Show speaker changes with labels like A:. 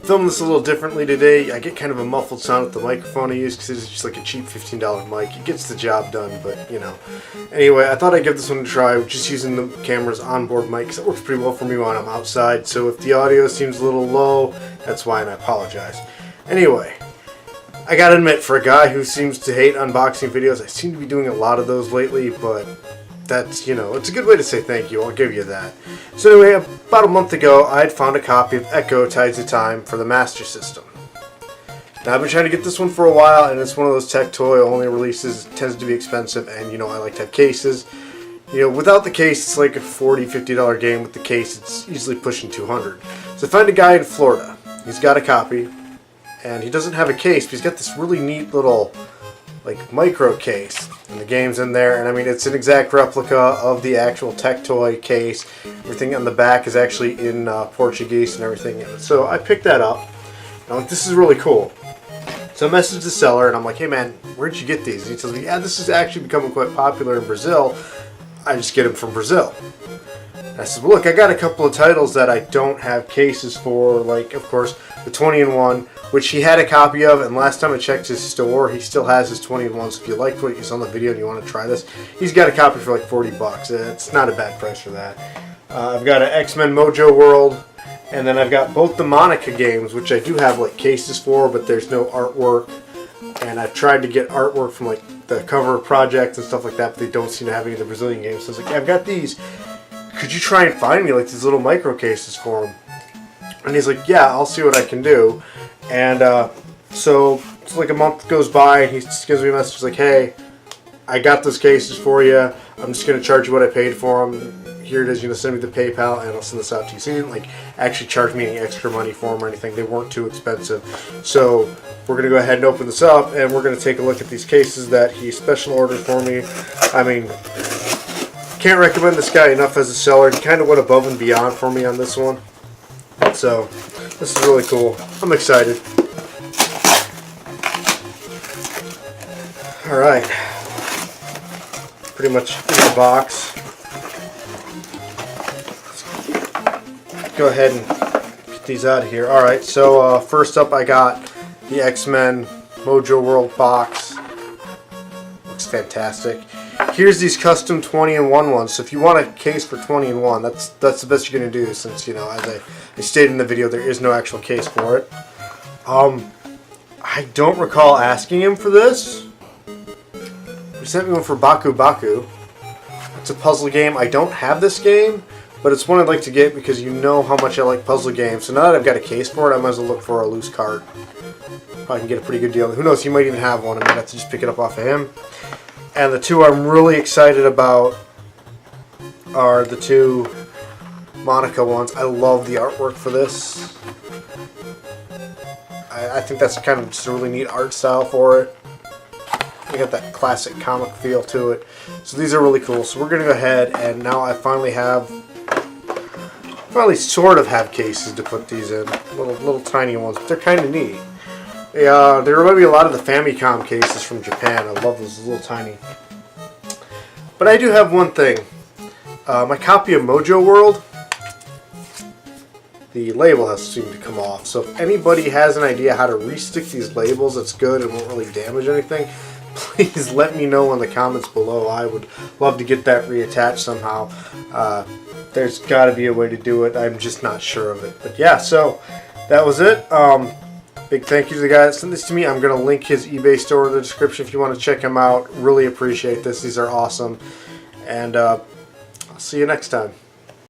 A: Filming this a little differently today. I get kind of a muffled sound with the microphone I use because it's just like a cheap $15 mic. It gets the job done, but you know. Anyway, I thought I'd give this one a try, just using the camera's onboard mic because it works pretty well for me when I'm outside. So if the audio seems a little low, that's why, and I apologize. Anyway, I gotta admit, for a guy who seems to hate unboxing videos, I seem to be doing a lot of those lately, but that's, you know, it's a good way to say thank you, I'll give you that. So anyway, about a month ago, I had found a copy of Echo Tides of Time for the Master System. Now, I've been trying to get this one for a while, and it's one of those tech toy only releases, it tends to be expensive, and you know, I like to have cases. You know, without the case, it's like a $40, $50 game. With the case, it's easily pushing $200. So I find a guy in Florida. He's got a copy, and he doesn't have a case, but he's got this really neat little, like, micro case. And the game's in there, and I mean, it's an exact replica of the actual tech toy case. Everything on the back is actually in Portuguese and everything. So I picked that up, and I'm like, this is really cool. So I messaged the seller, and I'm like, hey man, where'd you get these? And he tells me, yeah, this is actually becoming quite popular in Brazil. I just get them from Brazil. And I said, well, look, I got a couple of titles that I don't have cases for, like, of course, the 20-in-1, which he had a copy of, and last time I checked his store, he still has his 20-in-1, so if you liked what you saw on the video and you want to try this, he's got a copy for like $40. It's not a bad price for that. I've got an X-Men Mojo World, and then I've got both the Monica games, which I do have like cases for, but there's no artwork, and I've tried to get artwork from like the cover project and stuff like that, but they don't seem to have any of the Brazilian games, so I was like, yeah, I've got these. Could you try and find me like these little micro cases for them? And he's like, yeah, I'll see what I can do. And so it's like a month goes by, and he gives me a message like, hey, I got those cases for you. I'm just going to charge you what I paid for them. Here it is. You're going to send me the PayPal, and I'll send this out to you. So he didn't like actually charge me any extra money for them or anything. They weren't too expensive. So we're going to go ahead and open this up, and we're going to take a look at these cases that he special ordered for me. I mean, can't recommend this guy enough as a seller. He kind of went above and beyond for me on this one. So this is really cool. I'm excited. Alright. Pretty much in the box. Let's go ahead and get these out of here. Alright, so first up I got the X-Men Mojo World box. Looks fantastic. Here's these custom 20-in-1 ones. So if you want a case for 20-in-1, that's the best you're going to do, since, you know, as I stated in the video, there is no actual case for it. I don't recall asking him for this. He sent me one for Baku Baku. It's a puzzle game. I don't have this game, but it's one I'd like to get because you know how much I like puzzle games. So now that I've got a case for it, I might as well look for a loose card. Probably can get a pretty good deal. Who knows, he might even have one. I might have to just pick it up off of him. And the two I'm really excited about are the two Monica ones. I love the artwork for this. I think that's kind of just a really neat art style for it. You got that classic comic feel to it. So these are really cool. So we're going to go ahead, and now I finally sort of have cases to put these in. Little tiny ones, but they're kind of neat. They remind me a lot of the Famicom cases from Japan. I love those little tiny. But I do have one thing. My copy of Mojo World, the label has seemed to come off. So if anybody has an idea how to restick these labels that's good and won't really damage anything, please let me know in the comments below. I would love to get that reattached somehow. There's got to be a way to do it. I'm just not sure of it. But yeah, so that was it. Big thank you to the guy that sent this to me. I'm going to link his eBay store in the description if you want to check him out. Really appreciate this. These are awesome. And I'll see you next time.